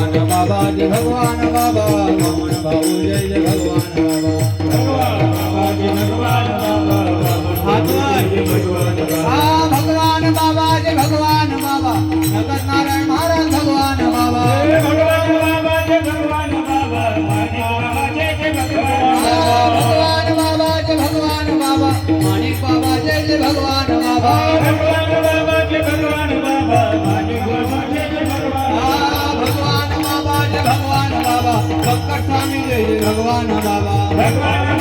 भगवान बाबा जय भगवान बाबा वामन भाऊ जय जय भगवान बाबा भगवान बाबा जय भगवान बाबा हाथ वर भगवान बाबा जय भगवान बाबा नगद नारायण महाराज भगवान बाबा भगवान बाबा जय भगवान बाबा माणिक बाबा जय जय भगवान बाबा भगवान बाबा जय भगवान बाबा माणिक बाबा जय जय भगवान भगवान बाबा जय भगवान बाबा भक्कर स्वामी जय जय भगवान बाबा भगवान